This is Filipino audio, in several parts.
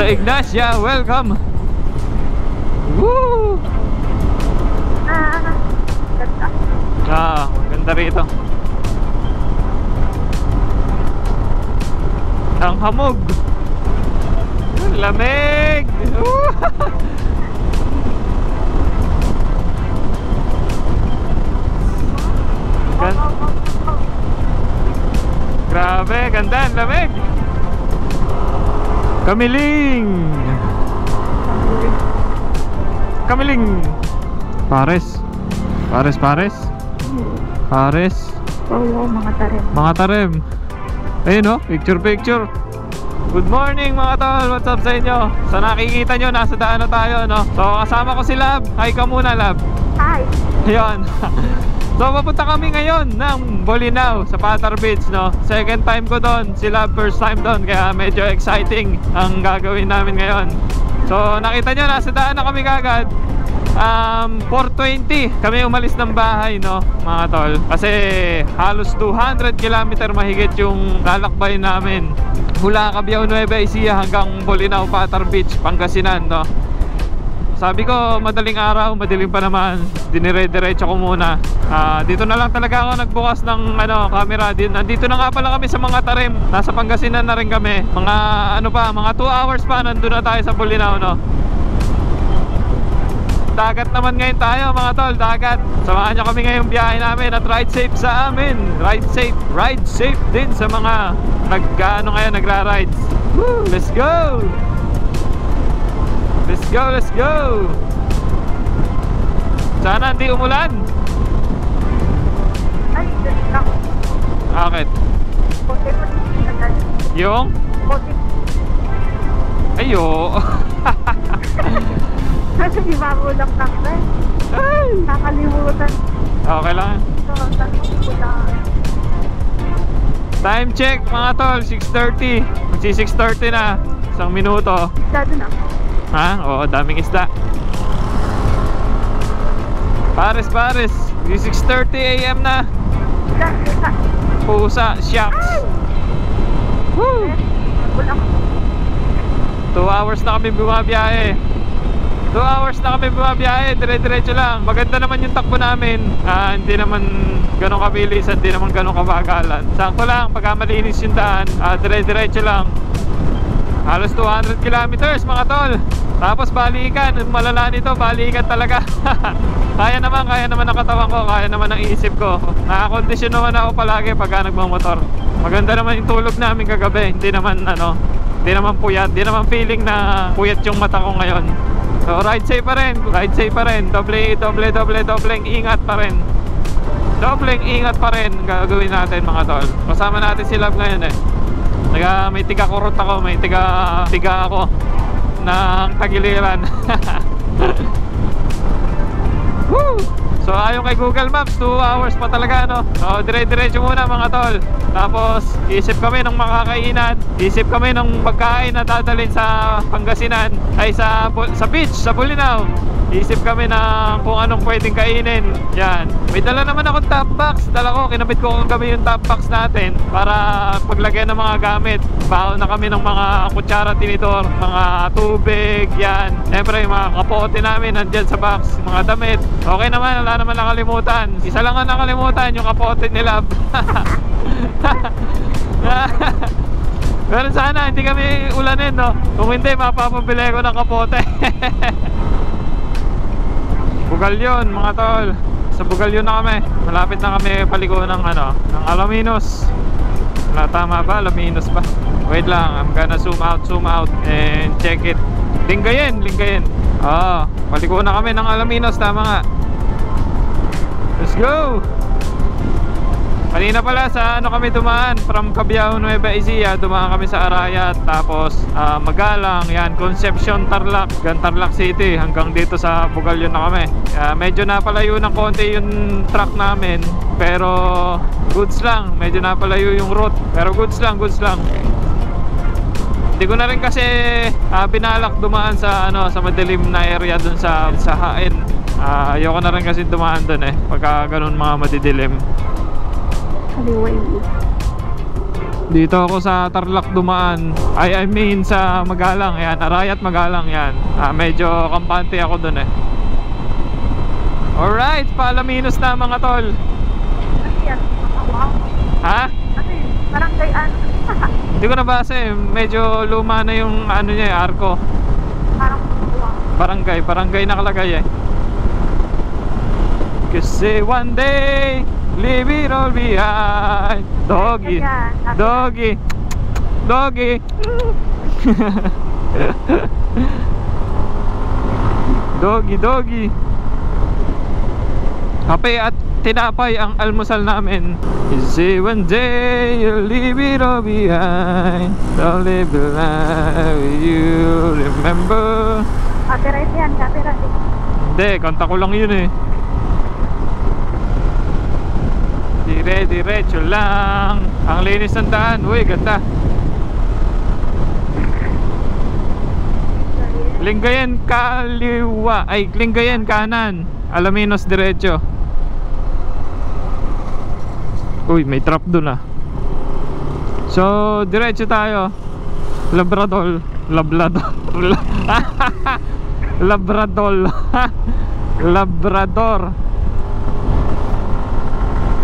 Santa Ignacia, welcome. Woo! Ganda. Maganda rito. Ang hamog. Lamig. Grabe, ganda, ang lamig. Kamiling. Kamiling. Pares. Oo, mga tarim. Mga tarim. Ayun o, picture. Good morning mga tol, what's up sa inyo? Sa nakikita nyo, nasa daan na tayo, no? So kasama ko si Lab. Hi ka muna, Lab. Hi. Ayun. So papunta kami ngayon ng Bolinao sa Patar Beach, no? Second time ko doon, si Lab first time doon. Kaya medyo exciting ang gagawin namin ngayon. So nakita nyo, nasa daan na kami kagad. 4:20 kami umalis ng bahay, no mga tol, kasi halos 200 km mahigit yung lalakbay namin mula Cabiao Nueva Ecija hanggang Bolinao Patar Beach, Pangasinan, no. Sabi ko madaling araw, madilim pa naman, dinire-diretso ko muna. Dito na lang talaga ako nagbukas ng camera din. Nandito na nga pala kami sa mga tarim, nasa Pangasinan na rin kami. Mga mga 2 hours pa nandun na tayo sa Bolinao, no. Dagat naman ngayon tayo mga tol, dagat. Samahan nyo kami ngayong biyahe namin at ride safe sa amin. Ride safe din sa mga nagra-rides. Woo, let's go. Sana hindi umulan. Ay, ganda. Bakit? Yung? Ayo. Kasi di babulak na ka. Ay, Nakalimutan. okay lang. Time check mga tol, 6:30. Magsi 6:30 na. 1 minuto. Dado na. Ha? Oo, daming isda. Pares. 6:30 AM na. Pusa, shucks. Woo! 2 hours na kami bumabiyahe. 2 hours na kami bumabiyahe, dire-diretso lang. Maganda naman yung takbo namin. Hindi naman ganun kabilis, hindi naman ganun kabagalan. Sakto lang, pagka malinis yung daan, dire-diretso lang. Halos 200 kilometers mga tol. Tapos balikan, malala nito, balikan talaga. Kaya naman ang katawan ko, kaya naman ang isip ko. Nakakondisyon naman ako palagi pagka nagmamotor. Maganda naman yung tulog namin kagabi. Hindi naman puyat, hindi naman feeling na puyat yung mata ko ngayon. So ride safe pa rin. Dobleng ingat pa rin. Gagawin natin mga tol. Kasama natin si Love ngayon eh. May tiga kurot ako, may tiga ako ng tagiliran. Woo! So ayon kay Google Maps, 2 hours pa talaga, no? So dire-diretso muna mga tol. Tapos isip kami ng makakainan, isip kami ng pagkain na dadalhin sa Pangasinan, ay sa beach, sa Bolinao. Isip kami ng kung anong pwedeng kainin. Yan. May dala naman akong top box. Kinabit ko kagabi yung top box natin para paglagyan ng mga gamit. Baon na kami ng mga kutsara, tinidor, mga tubig, yan. Siyempre yung mga kapote namin nandyan sa box, mga damit. Okay naman, wala naman nakalimutan. Isa lang ang nakalimutan, yung kapote nila. Pero sana hindi kami ulanin, no? Kung hindi, mapapabili ko ng kapote. Bugalyon mga tol. Sa Bugalyon na kami. Malapit na kami paliko ng ng Alaminos. Tama ba? Alaminos ba? Wait lang, I'm gonna zoom out and check it. Lingayen. Paliko na kami ng Alaminos, tama nga. Let's go. Kanina pala sa kami dumaan, from Cabiao Nueva Ecija, dumaan kami sa Arayat, tapos Magalang, yan, Concepcion, Tarlac, Tarlac City, hanggang dito sa Bugalyon na kami. Medyo napalayo ng konti yung truck namin, pero goods lang, medyo napalayo yung route, pero goods lang. Hindi ko na rin kasi binalak dumaan sa sa madilim na area dun sa Hain. Ayoko na rin kasi dumaan dun pagka ganun mga madidilim. Dito ako sa Tarlac dumaan. I mean sa Magalang. Yan, Arayat Magalang yan. Medyo kampante ako dun eh. Alright, Palaminos na mga tol. Ano yan? Wow. Ha? Ano yun? Barangay ano? Hindi ko nabasa eh. Medyo luma na yung ano niya eh, arko. Parang wow. Barangay nakalagay eh. Kasi one day, leave it all behind. Doggy, doggy, doggy. Doggy, doggy. Kape at tinapay ang almusal namin. Kasi one day, you'll leave it all behind. Don't live the life you remember. Copyright yan, copyright. Hindi, kanta ko lang yun eh. Dire-diretso lang. Ang linis ng daan. Uy, ganda. Lingayen kaliwa. Ay, Lingayen kanan. Alaminos diretso. Uy, may trap dun ah. So, diretso tayo. Labrador. Labrador. Labrador. Labrador.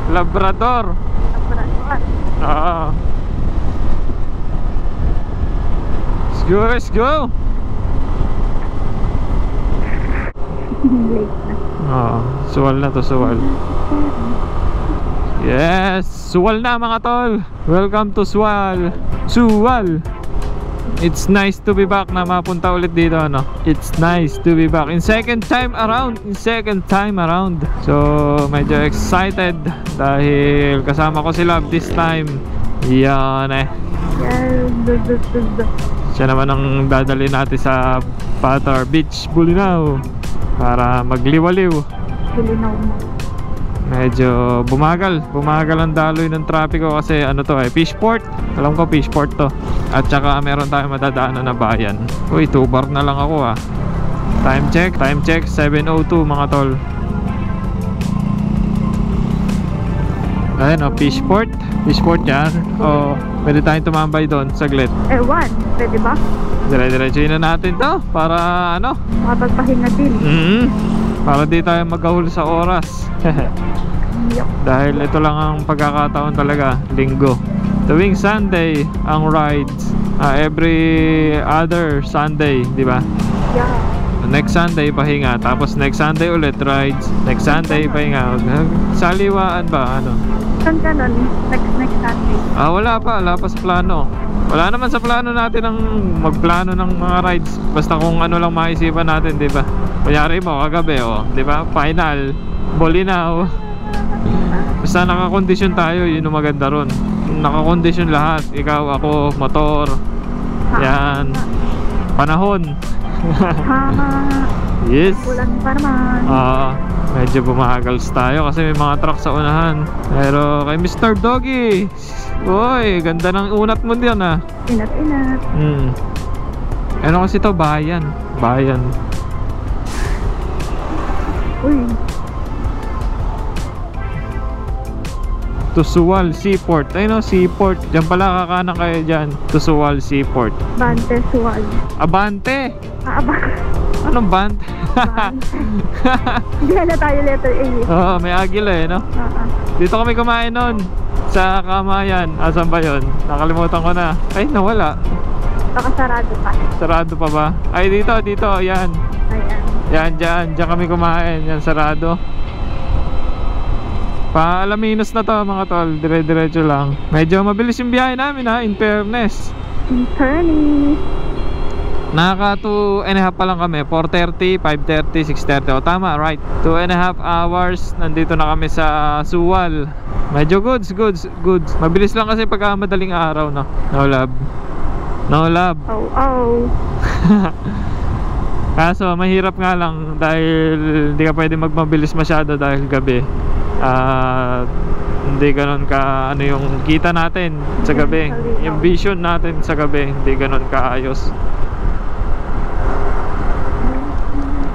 Labrador. Ah. Let's go, let's go. Late na. Suwal na to, suwal. Yes, suwal na mga tol. Welcome to Suwal. Suwal. It's nice to be back na mapunta ulit dito, ano? It's nice to be back in second time around. So medyo excited dahil kasama ko si Love this time. Yan eh. Siya naman ang dadali natin sa Patar Beach, Bolinao, para magliwaliw. Bulinaw mo. Medyo bumagal ang daloy ng trapiko kasi ano to eh, Fishport. Alam ko Fishport to. At saka meron tayong madadaanan na bayan. Uy, 2 bar na lang ako ah. Time check 7:02 mga tol. Ayun oh, Fishport yan. Oh, pwede tayong tumambay doon saglit. Ewan, pwede ba? Dire-diretsuin na natin to para ano, Makapagpahinga din. para di tayo magkahul sa oras. Dahil ito lang ang pagkakataon talaga, linggo. Tuwing Sunday ang rides, every other Sunday, di ba? Yeah. Next Sunday pahinga, tapos next Sunday ulit rides, next Sunday pahinga. Saliwaan ba ano? Saan ka nun? Next Sunday. Wala pa sa plano. Wala naman sa plano natin ang magplano ng mga rides. Basta kung ano lang maisipan natin, di ba? Kunyari mo kagabi, di ba? Final, Bolinao. Basta nakakondisyon tayo, yun ang maganda ron. Nakakondisyon lahat. Ikaw, ako, motor. Yan. Panahon. Yes. Ulan pa naman. Medyo bumagals tayo kasi may mga truck sa unahan. Pero kay Mr. Doggy, uy, ganda ng unat mo diyan ah. Inat-inat. Ano kasi to? Bayan. Uy. Tusuwal Seaport. Ayun o, Seaport. Diyan pala kakanan kayo dyan. Tusuwal Seaport. Bante, Suwal. Abante! Abante. Anong band? Hindi na tayo letter A eh. Oo, may agila eh, no? Dito kami kumain nun sa Kamayan. Asan ba yun? Nakalimutan ko na. Ay, nawala. Baka sarado pa. Sarado pa ba? Ay, dito, yan. Ayan. Yan, dyan kami kumain. Yan, sarado. Palaminos na to mga tol. Dire-diretso lang. Medyo mabilis yung biyahe namin ha, in fairness. In fairness. Naka 2.5 pa lang kami. 4:30, 5:30, 6:30. O tama, right. 2.5 hours. Nandito na kami sa Suwal. Medyo goods. Mabilis lang kasi pagka madaling araw, no? No love. Oh. Kaso mahirap nga lang dahil hindi ka pwede magmabilis masyado dahil gabi. Hindi ganon ka ano yung kita natin sa gabi. Yung vision natin sa gabi hindi ganon kaayos.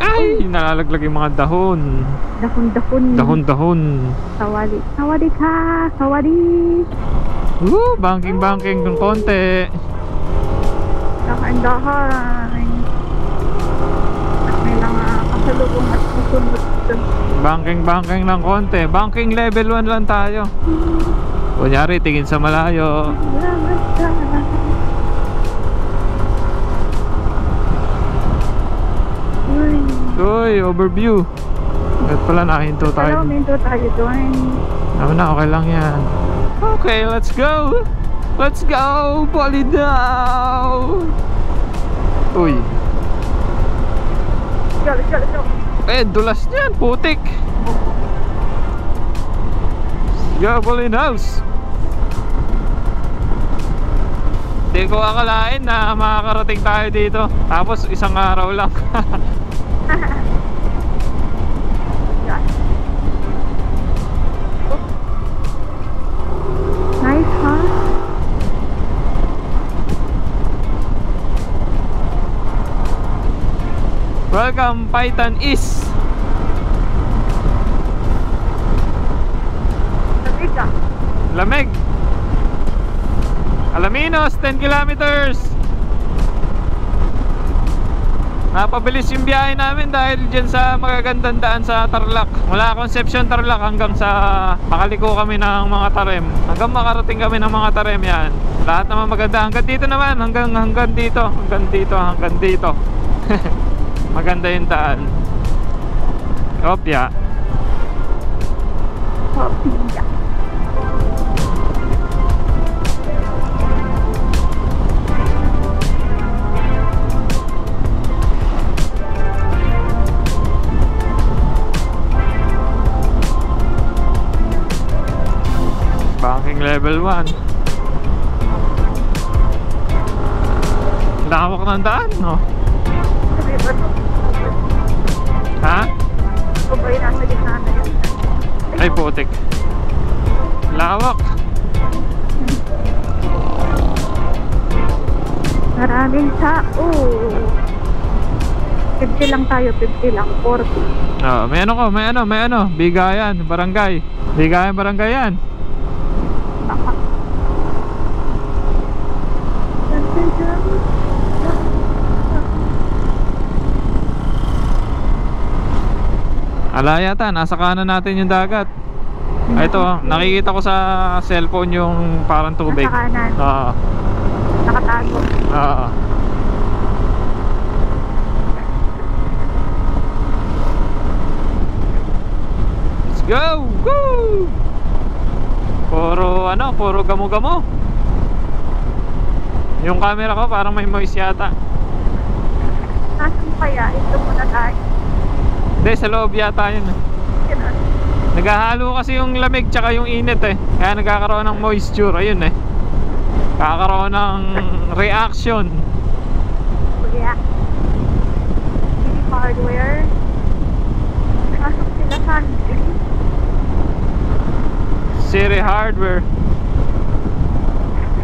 Ay, nalalaglag yung mga dahon. Dahon. Dahon. Sawali ka. Sawali. Banking ng konti. Dahan-dahan. May mga kasalubong at susunod dun. Banking ng konti. Banking level 1 lang tayo. Kunyari, tingin sa malayo. Uy, overview. Bakit pala nakahinto tayo? Hello, minto tayo doon. Okay lang yan. Okay, let's go. Let's go, Polydao. Uy. Let's go. Dulas niyan, putik. Go, Polydhouse. Hindi ko akalain na makakarating tayo dito. Tapos isang araw lang. Nice, huh? Welcome, Python East. Lamig. Alaminos, 10 kilometers. Napabilis yung biyahe namin dahil dyan sa magagandang daan sa Tarlac. Mula Concepcion, Tarlac hanggang sa makaliko kami ng mga Tarem. Hanggang makarating kami ng mga Tarem yan. Lahat naman maganda. Hanggang dito naman. Hanggang dito. Maganda yung daan. Opya. Banking level 1. Lawak ng daan, no? Ha? O ba yung nasa gitna na yun? Ay, putik. Lawak. Maraming tao. 50 lang tayo, 50 lang, 40. May ano, Bigayan, barangay. Bigayan, barangay yan. Yata, nasa kanan natin yung dagat. Ito, nakikita ko sa cellphone yung parang tubig. Nasa kanan. Oo. Nakatago. Oo. Let's go! Woo! Puro gamo-gamo. Yung camera ko parang may moist yata. Nasaan kaya? Ito muna tayo. Hindi, sa loob yata yun. Ganun. Naghahalo kasi yung lamig tsaka yung init eh. Kaya nagkakaroon ng moisture. Ayun eh. Kakaroon ng reaction. Kuya. City Hardware. Pasok sila sa City Hardware.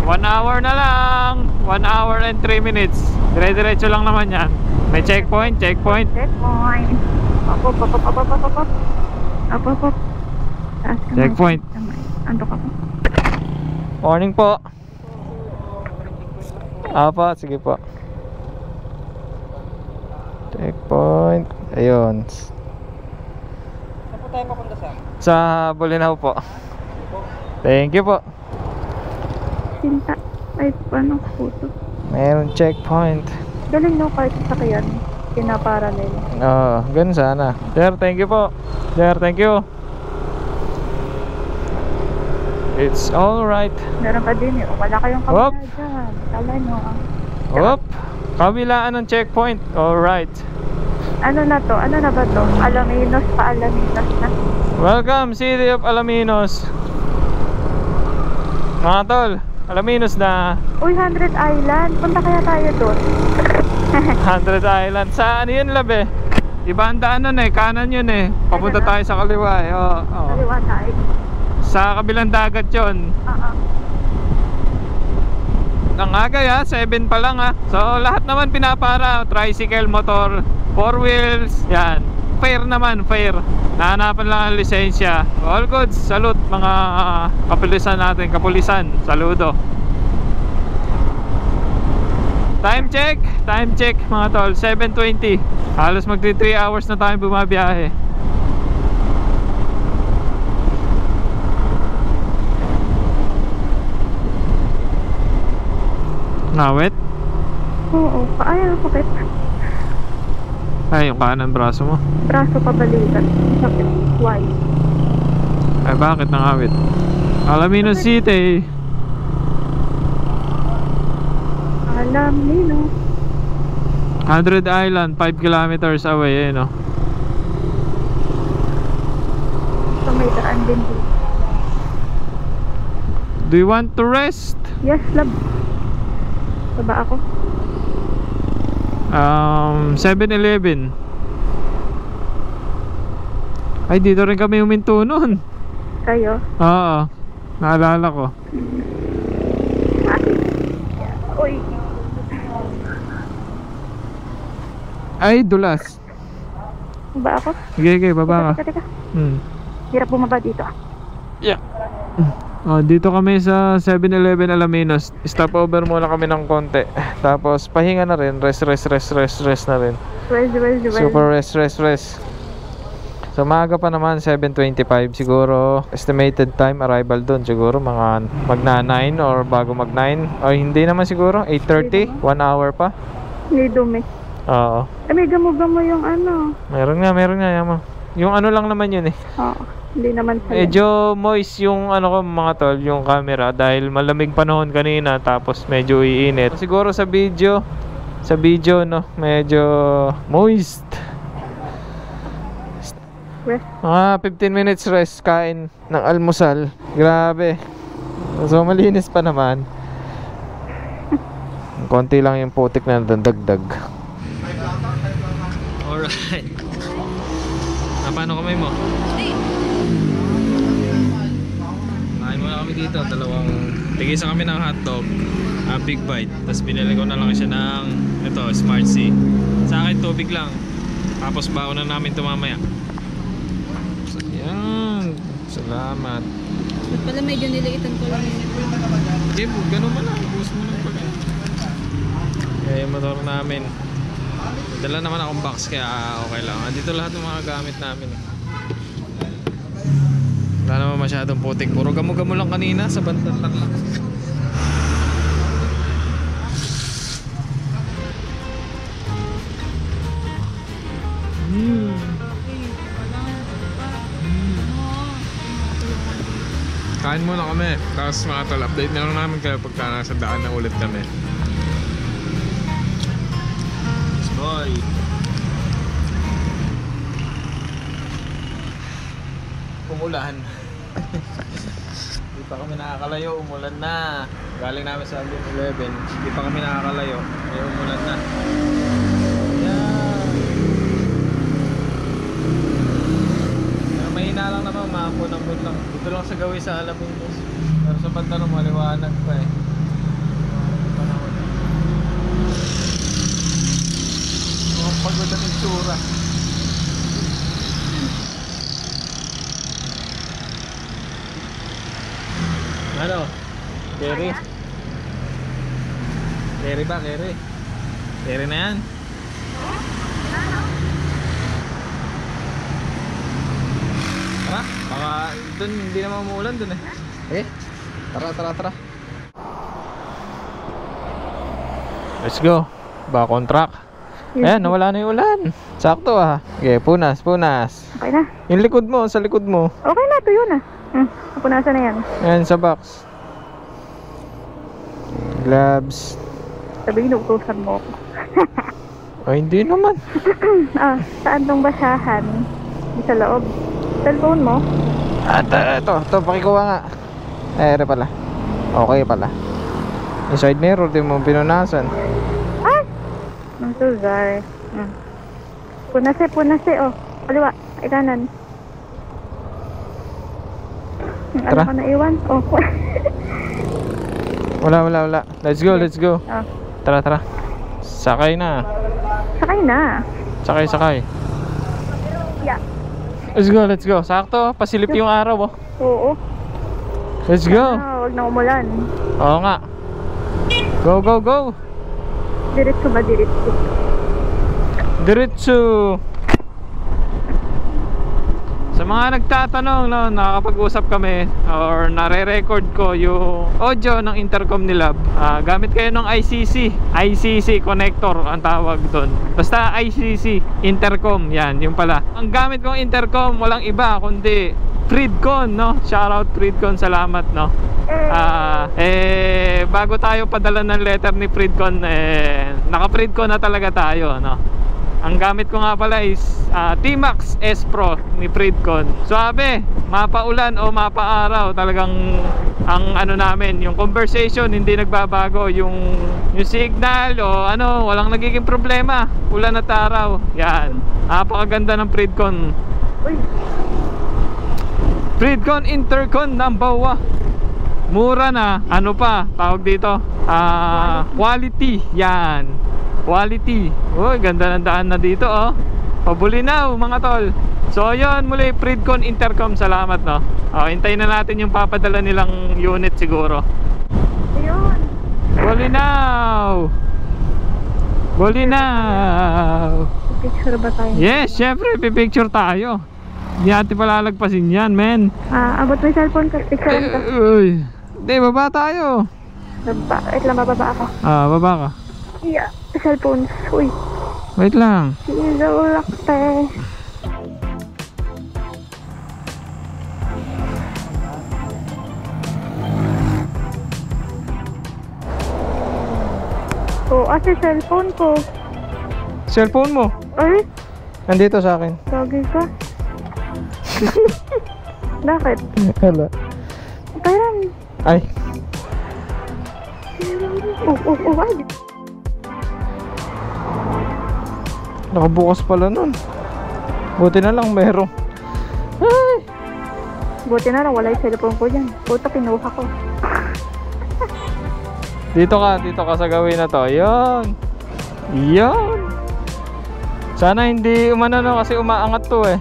1 hour na lang. 1 hour and 3 minutes. Dire-diretso lang naman yan. May checkpoint. Checkpoint. Op. Checkpoint. Ando ka po. Morning po. Apa, sige po. Checkpoint. Ayun. Saan po tayo papunta sa? Sa Bolinao po. Thank you po. Sinta. Ay, paano photo? Mayroon checkpoint. Galing no, kahit sakyan. Pinaparallel. Oo, ganun sana. Sir, thank you po. Sir, thank you. It's alright. Meron ka din eh. Wala kayong Hop. kamera dyan. Kala nyo. Hop. Kabilaan ng checkpoint. Alright. Ano na to? Ano na ba to? Alaminos pa Alaminos na. Welcome, City of Alaminos. Mga tol, Alaminos na. Uy, 100 Island. Punta kaya tayo doon. 100 Island. Sa ano yun, labe? Iba ang daanan eh, kanan yun eh. Papunta tayo sa kaliwa eh. Oo. Kaliwa tayo. Sa kabilang dagat yun. Ang aga ya, 7 pa lang ha. So lahat naman pinapara. Tricycle, motor, 4 wheels. Yan. Fair naman, fair. Nahanapan lang ang lisensya. All goods. Salute mga kapulisan natin. Kapulisan. Saludo. Time check mga tol, 7:20. Halos magti 3 hours na tayo bumabiyahe. Nawet? Oo, ayaw ko kahit Ay, yung kanan braso mo. braso pabalikan. Sakit. Why? Ay, bakit nangawit? Alaminos City. Alam nino. 100 Island, 5 kilometers away, no? So may daan din dito. Do you want to rest? Yes, love. Baba ako. 7-Eleven. Ay, dito rin kami huminto nun. Kayo? Oo, naalala ko. Uy. Ay, dulas. Baba ako? Sige, baba ka. Teka. Hmm. Hirap bumaba dito. Yeah. Oh, dito kami sa 7-Eleven Alaminos. Stop over muna kami ng konti. Tapos pahinga na rin. Rest na rin. Super rest. So maaga pa naman, 7:25 siguro. Estimated time arrival doon siguro mga magna 9 or bago mag 9. O hindi naman siguro, 8:30, 1 hour pa. May dumi. Oo. May gamo-gamo yung ano. Meron nga yama. Yung ano lang naman yun eh. Oo. Hindi naman sa Medyo moist yung ano ko mga tol, yung camera dahil malamig panahon kanina tapos medyo iinit. Siguro sa video no, medyo moist. rest. Mga 15 minutes rest, kain ng almusal. Grabe. So malinis pa naman. Konti lang yung putik na dagdag. Alright. Paano kamay mo? Kain muna kami dito. Tigisa kami ng hotdog, big bite. Tapos binili ko na lang siya ng ito, Smart C. Sa akin tubig lang. Tapos baon na namin ito mamaya. So, yan. Salamat. Ba't pala medyo niliitan ko lang yun? Okay, ganun mo lang. Boost mo lang pag kaya yung motor namin. Dala naman akong box kaya okay lang. Andito lahat ng mga gamit namin. Wala naman masyadong putik. Puro gamo-gamo lang kanina sa bandang lang. Kain muna kami. Tapos mga tol, update na lang namin kayo pagka nasa daan na ulit kami. Boy. Umulan. Hindi pa kami nakakalayo, umulan na. Galing namin sa 7-Eleven, hindi pa kami nakakalayo, may umulan na. Yan. Pero mahina lang naman, mahapon-hapon lang. Dito lang sa gawi sa Alaminos. Pero sa banda nung maliwanag pa eh. Pagod ang itsura. Ano? Kerry? Kerry ba? Kerry? Kerry na yan? Tara, baka dun hindi naman umuulan dun eh. Okay? Tara. Let's go. Back on track. Ayan, nawala na yung ulan. Sakto ah. Okay, punas. Okay na. Yung likod mo, sa likod mo. Okay na, tuyo na. Napunasan na yan. Ayan, sa box. Gloves. Sabi, inuutosan mo ako. Ay, hindi naman. Saan tong basahan? Di sa loob. Cellphone mo? Ito, pakikuha nga. Ere pala. Okay pala. Yung side mirror, di mo pinunasan. Ang tuzar. Punase, oh. Kaliwa, ay kanan. Tara. Ano ka naiwan? Oh. Wala. Let's go. Oh. Tara. Sakay na. Sakay na. Sakay. Yeah. Let's go. Sakto, pasilip yung araw oh. Oo. Let's go. Huwag na umulan. Oo nga. Go, go, go. Diretso ba? Diretso. Diretso. Sa mga nagtatanong, no, nakakapag-usap kami or nare-record ko yung audio ng intercom ni Lab. Gamit kayo ng ICC connector ang tawag doon. Basta ICC intercom, yan, yung pala. Ang gamit kong intercom walang iba kundi Freedcon, no? Shoutout Freedcon, salamat, no? Bago tayo padala ng letter ni Freedcon, naka-Freedcon na talaga tayo, no? Ang gamit ko nga pala is T-Max S Pro ni Freedcon. Suabe, mapaulan o mapaaraw, talagang ang ano namin, yung conversation hindi nagbabago, yung signal o ano, walang nagiging problema, ulan at araw. Yan, napakaganda ng Freedcon. Freedcon Intercon number 1. Mura na, ano pa tawag dito? Quality. Yan, quality. Uy, ganda ng daan na dito oh. Pabulinaw mga tol. So yun, muli Freedcon Intercom, salamat, no. Hintayin na natin yung papadala nilang unit siguro. Ayun. Bulinaw. Picture ba tayo? Yes, syempre pipicture tayo. Hindi natin palalagpasin yan, men. Abot mo yung cellphone ka. Picture ka. Uy, hindi, baba tayo. Wait lang, bababa ako. Baba ka. Yeah, cellphone. Uy. Wait lang. Lakte. Kasi cellphone ko. Cellphone mo? Ay, Nandito sa akin. lagi ka. Bakit? Hala. Parang, Ay. ay. Nakabukas pala nun. Buti na lang meron. Ay. Buti na lang, wala yung cellphone ko dyan. Puta, pinuha ko. Dito ka sa gawin na to. Yun. Sana hindi umano, no, kasi umaangat to eh.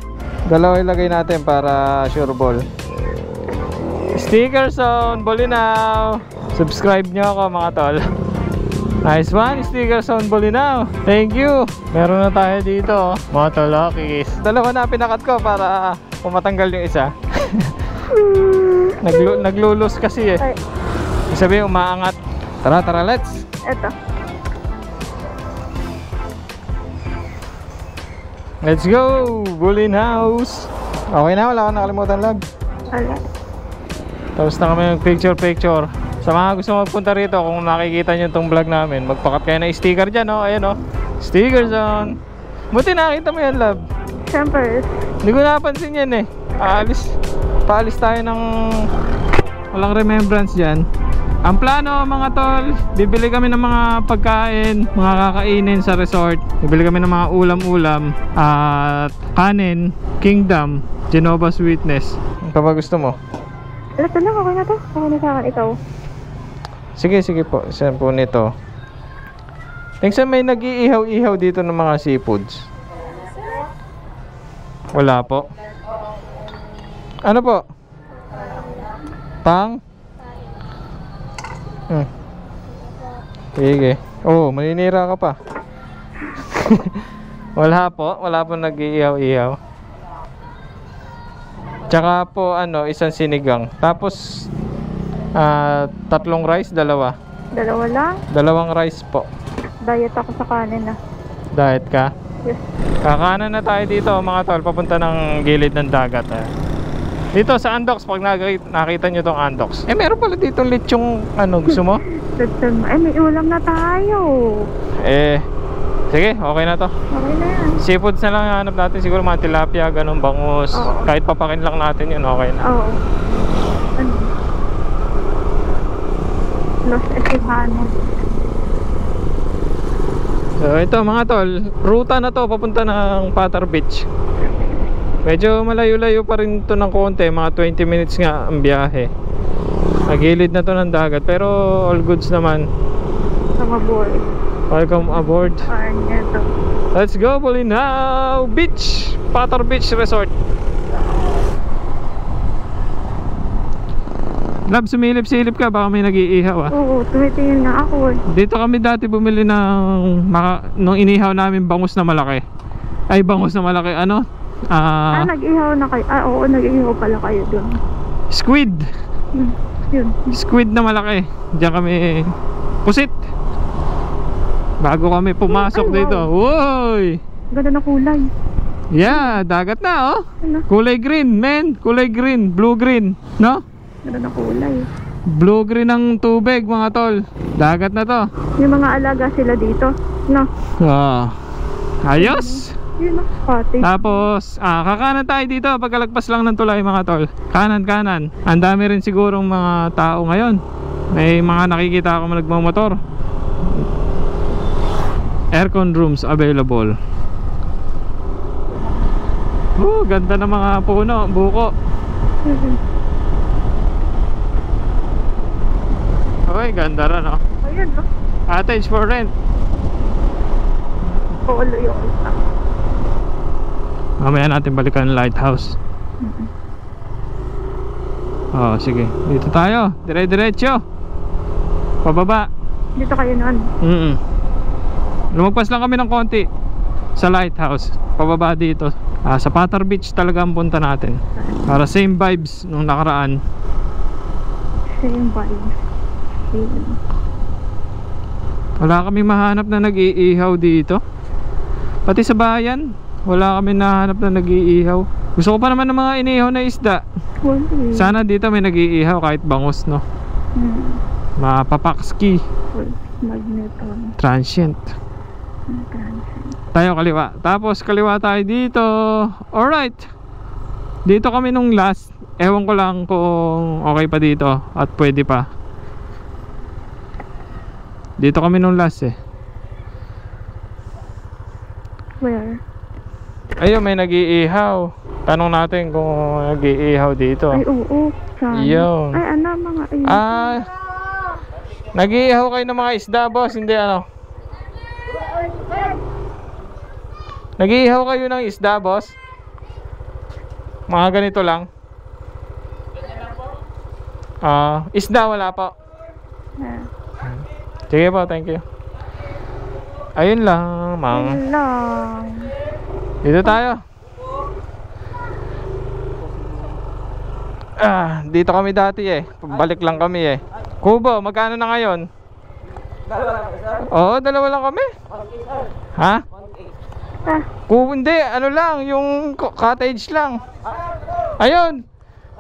Dalawa ilagay natin para sure ball. Sticker zone, Bulinaw. Subscribe nyo ako mga tol. Nice one, sticker zone, Bulinaw. Thank you. Meron na tayo dito, mga tolokis. Dalawa na pinakat ko para pumatanggal yung isa. Naglulus kasi eh. Ay, Sabi umaangat. Tara, let's. eto. Let's go, Bulinaws. Okay na, wala ka nakalimutan, Lab. Wala. Tapos na kami ng picture. Sa mga gusto magpunta rito, kung nakikita nyo itong vlog namin, magpakat kayo ng sticker dyan, oh. Ayan, oh. Sticker zone. Buti nakita mo yan, Lab. Siyempre, Hindi ko napansin yan eh. Paalis tayo ng walang remembrance dyan. Ang plano mga tol, bibili kami ng mga pagkain, mga kakainin sa resort. Bibili kami ng mga ulam-ulam at kanin, Kingdom, Jehovah's Witness. Ano pa ba gusto mo? ito lang, okay na to. Okay na sa akin, ikaw. Sige po, saan po nito? Tingnan may nag-iihaw-ihaw dito ng mga seafoods. Wala po. Ano po? Pang? Sige. Oh, maninira ka pa. Wala po nag-iihaw-ihaw. Tsaka po isang sinigang. Tapos 3 rice, 2. Dalawa lang. 2 rice po. Diet ako sa kanin, Diet ka? Yes. Kakanan na tayo dito mga tol, papunta ng gilid ng dagat. Dito sa Andox, pag nakita nyo tong Andox, meron pala dito lechong gusto mo? May ulam na tayo. Sige, okay na to. Okay na yan. Seafoods na lang hanap natin, siguro mga tilapia, ganun, bangus. Oo. Kahit papakin lang natin yun, okay na. Oo. Los Estebanos. So ito mga tol, ruta na to papunta ng Patar Beach. Medyo malayo-layo pa rin to ng konti, mga 20 minutes nga ang biyahe. Nagilid na to ng dagat, pero all goods naman. Welcome aboard. Neto. Let's go, Bulinaw Beach, Patar Beach Resort. Lab, sumilip-silip ka, baka may nag-iihaw ah. Oo, tumitingin nga ako. Dito kami dati bumili ng nung inihaw namin bangus na malaki. Ay, bangus na malaki, ano? Nag-ihaw na kayo. Oo, nag-ihaw pala kayo doon. Squid. Yun. Squid na malaki. Diyan kami pusit. Bago kami pumasok Ay, wow. dito. Woy! Ganda na kulay. Yeah, dagat na oh. Ano? Kulay green, men. Kulay green, blue green, no? Ganda na kulay. Blue green ang tubig, mga tol. Dagat na to. Yung mga alaga sila dito. No? Ayos. Yun na, cottage. Tapos, kakanan tayo dito. Pagkalagpas lang ng tulay, mga tol. Kanan, kanan. Ang dami rin sigurong mga tao ngayon. May mga nakikita ako nagmamotor. Aircon rooms available. Ganda ng mga puno, buko. Okay, ganda rin oh. Ayun, no? Cottage for rent. Polo yung isa. Mamaya natin balikan ang lighthouse. Sige. Dito tayo. Dire-diretso. Pababa. Dito kayo noon. Lumagpas lang kami ng konti sa lighthouse. Pababa dito. Sa Patar Beach talaga ang punta natin. Para same vibes nung nakaraan. Same vibes. Wala kami mahanap na nag-iihaw dito. Pati sa bayan wala kami nahanap na nag-iihaw. Gusto ko pa naman ng mga inihaw na isda. Sana dito may nag-iihaw kahit bangus, no? Mapapakski. Magneton. Transient. Tayo kaliwa. Tapos kaliwa tayo dito. Alright. Dito kami nung last. Ewan ko lang kung okay pa dito at pwede pa. Dito kami nung last eh. Where? Ayun, may nag-iihaw. Tanong natin kung nag-iihaw dito. Ay, oo. Sana. Yun. Ay, ano mga ayun. Nag-iihaw kayo ng mga isda, boss? Hindi ano? Nag-iihaw kayo ng isda, boss? Mga ganito lang? Isda wala po. Sige po, thank you. Ayun lang, mang. Ayun lang. Dito tayo. Dito kami dati eh. Balik lang kami eh. Kubo, magkano na ngayon? Oo, dalawa lang kami. Ha? Kubo, hindi. Ano lang, yung cottage lang. Ayun.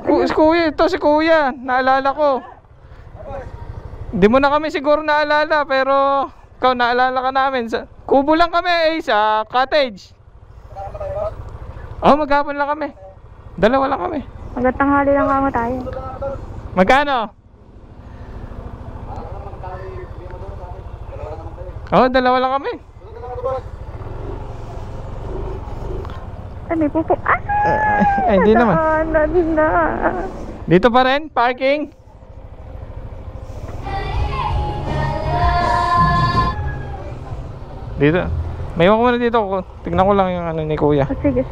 Si kuya, ito si kuya. Naalala ko. Hindi mo na kami siguro naalala, pero ikaw naalala ka namin. Kubo lang kami eh, sa cottage. Maghapon lang kami. Dalawa lang kami. Magtanghali lang kamo tayo. Magkano? Dalawa lang kami. Ay, may pupo. Hindi naman. Na. Dito pa rin, parking. Dito. May iwan ko muna dito. Tignan ko lang yung ano ni kuya. Sige.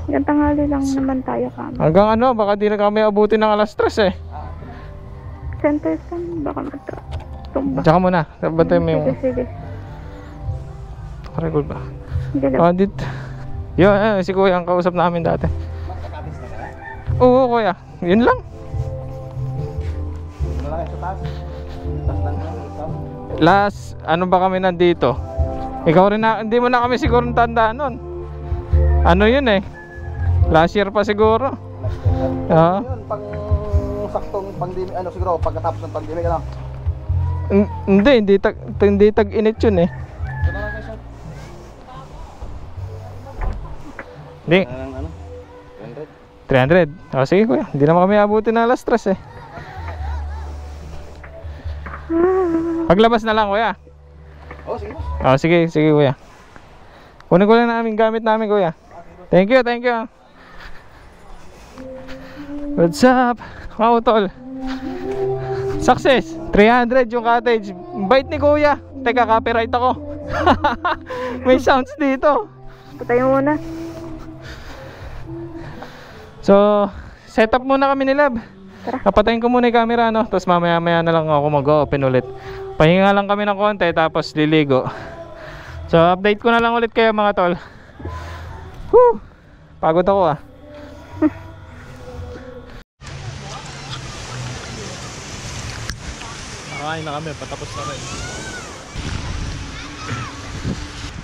Tanghali lang naman tayo kamo. Hanggang ano, baka di na kami abutin ng alas 3 eh. Center stand, baka tumba. Tsaka muna, bantay mo yung... Sige. Record ba? Sige. Dito. Yun, si kuya ang kausap namin dati. Oo, kuya. Yun lang. Last, ano ba kami nandito? Ikaw rin na, hindi mo na kami siguro tandaan nun. Ano yun eh? Last year pa siguro. Yun, pang saktong pandemic, ano siguro, pagkatapos ng pandemic, ano? Hindi tag-init yun eh. Hindi. Ano? 300. Sige kuya, hindi naman kami abutin ng alas 3 eh. Paglabas na lang kuya. Sige kuya. Kunin ko lang namin gamit namin kuya. Thank you. What's up? Wow, tol. Success. 300 yung cottage. Bait ni kuya. Teka, copyright ako. May sounds dito. Patay muna. So, set up muna kami ni Lab. Napatayin ko muna yung camera, no? Tapos mamaya-maya na lang ako mag-open ulit. Pahinga lang kami ng konti, tapos liligo. So, update ko na lang ulit kayo mga tol. Woo! Pagod ako ah. Nakain na kami, patapos na rin.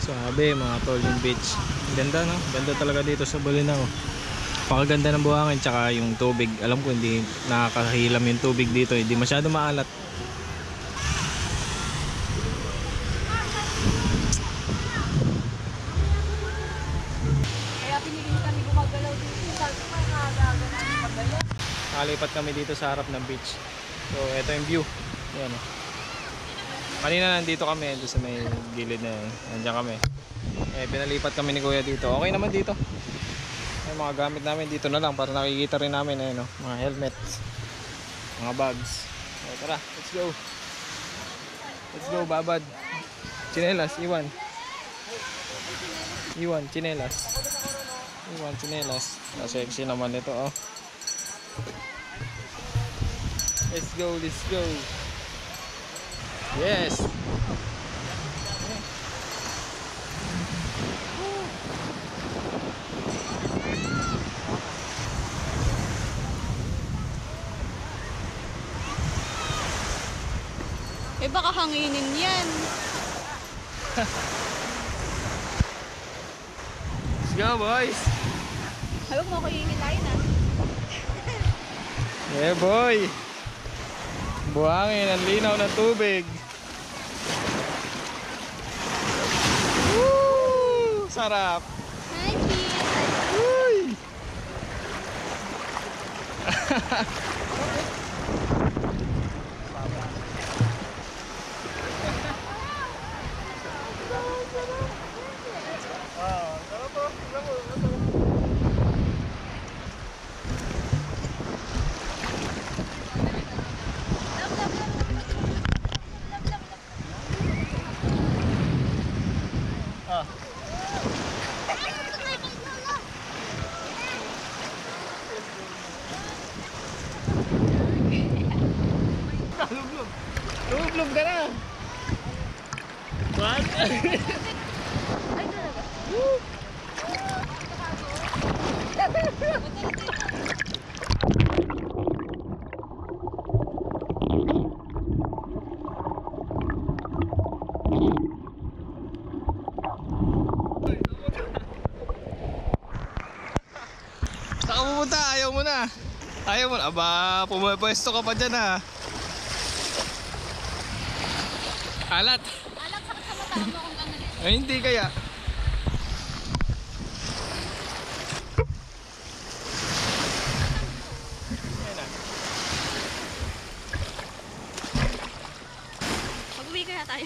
Sabi mga tol, yung beach. Ganda, no? Ganda talaga dito sa Bolinao. Pakaganda ng buhangin, tsaka yung tubig. Alam ko hindi nakakahilam yung tubig dito, hindi masyado maalat. Kaya pinili kami gumagalaw dito. Sabi ko, nakagalaw namin magalaw. Nakalipat kami dito sa harap ng beach. So, ito yung view. Yan. Kanina nandito kami, doon sa may gilid na yun. Nandiyan kami. Pinalipat kami ni Kuya dito. Okay naman dito. Yung mga gamit namin dito na lang para nakikita rin namin mga helmets, mga bags. So, tara, let's go. Let's go, babad. Chinelas, Iwan. Iwan, chinelas. Iwan, chinelas. Sexy naman ito, oh. Let's go, let's go. Yes. Eh baka hanginin yan. Let's go, boys. Huwag mo ko hihilayin ah. Yeah, boy. Buhangin, ang linaw ng tubig. Woo! Sarap. Hi, Pete. Uy! Lublog ka na. What? Saan ka pupunta? Ayaw mo na. Ayaw mo na. Aba, pumapwesto ka pa dyan ha. Alat. Alam, sakit sa mata mo kung gano'n. Ay, hindi kaya. Mag-uwi kaya tayo.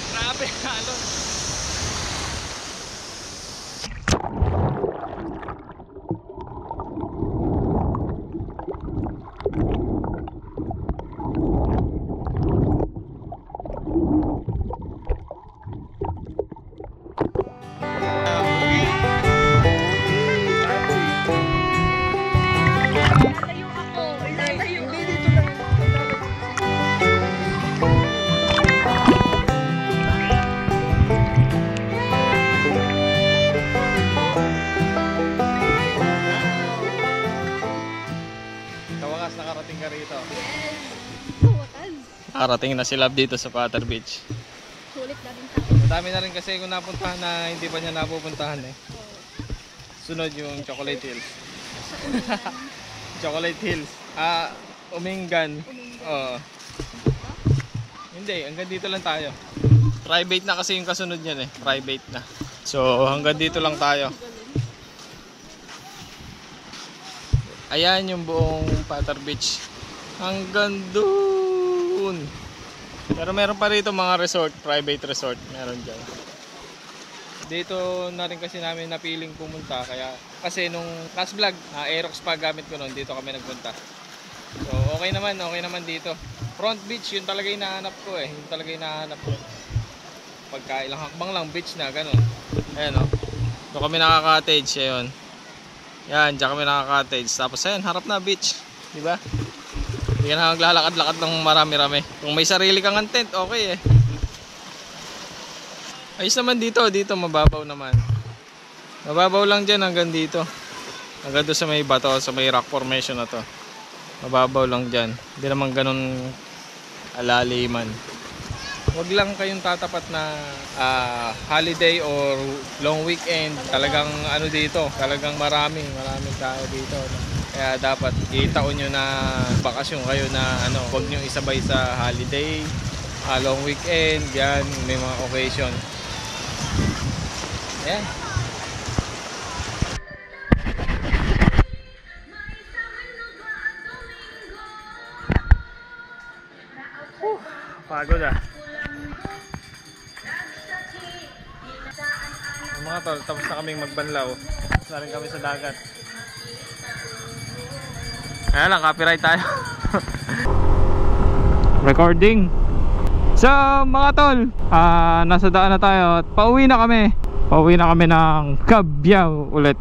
Grabe, halon. Ilalayo ako. Ilalayo. Hindi dito lang makarating ka rito. Yes! Wakas! Nakarating na si Love dito sa Pater Beach. Sulit na din tayo. Madami na rin kasi kung napuntahan na hindi pa niya napupuntahan eh. Sunod yung Chocolate Hills. Chocolate Hills. Umingan. Oo. Hindi, hanggang dito lang tayo. Private na kasi yung kasunod niyan eh. Private na. So hanggang dito lang tayo. Ayan yung buong Pater Beach. Hanggang doon. Pero meron pa rito mga resort, private resort. Meron dyan. Dito na rin kasi namin napiling pumunta. Kasi nung last vlog, Aerox pa gamit ko noon. Dito kami nagpunta. So okay naman dito. Front beach, yun talaga yung nahanap ko eh. Yun talaga yung nahanap ko. Pagka ilang hakbang lang beach na, ganun. Ayan o. Doon kami nakaka-cottage. Ayun. Yan, dyan kami nakaka-cottage. Tapos ayan, harap na beach. Diba? Hindi ka na maglalakad-lakad ng marami-rami. Kung may sarili kang tent, okay eh. Ayos naman dito. Dito mababaw naman. Mababaw lang dyan hanggang dito. Hanggang doon sa may bato, sa may rock formation na to. Mababaw lang dyan. Hindi naman ganun alaliman. Huwag lang kayong tatapat na holiday or long weekend. Talagang ano dito, talagang maraming tao dito. Kaya dapat itaon nyo na bakasyon kayo na ano, huwag nyo isabay sa holiday, long weekend, yan, may mga occasion. Ayan. Pagod ah. Mga tol, tapos na kaming magbanlaw. Tapos na rin kami sa dagat. Ayan lang, copyright tayo. Recording. So mga tol, nasa daan na tayo at pauwi na kami. Pauwi na kami ng Cabiao ulit.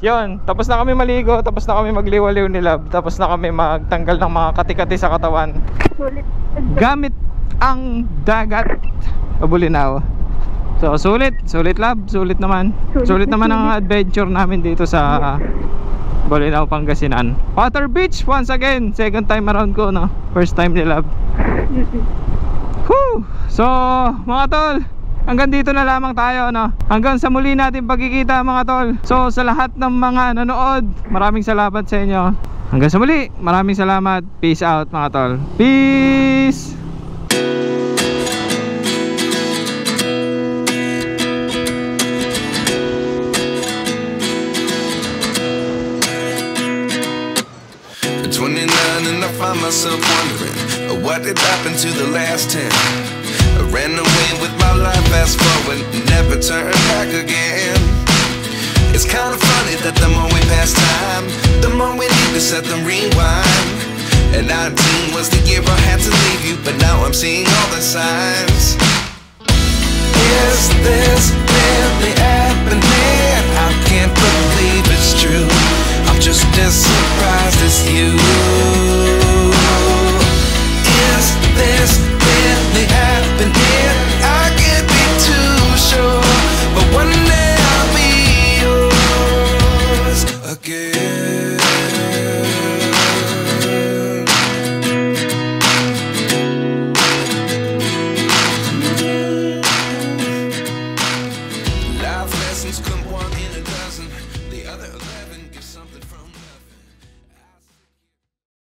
Yun, tapos na kami maligo, tapos na kami magliwaliw ni Love, tapos na kami magtanggal ng mga kati-kati sa katawan. Sulit. Gamit ang dagat. Pabulinaw. So sulit Love, sulit naman. Sulit naman ang adventure namin dito sa Bolinao, Pangasinan. Pater Beach once again, second time around ko, no? First time ni Love. Whew! So mga tol, hanggang dito na lamang tayo, no? Hanggang sa muli natin pagkikita mga tol. So sa lahat ng mga nanood, maraming salamat sa inyo. Hanggang sa muli, maraming salamat. Peace out mga tol. Peace! At 29 and I find myself wondering what did happen to the last 10. I ran away with my life, fast forward, never turn back again. It's kind of funny that the more we pass time, the more we need to set the rewind. And 19 was the year I had to leave you, but now I'm seeing all the signs. Is this really happening? I can't believe it's true. I'm just as surprised as you.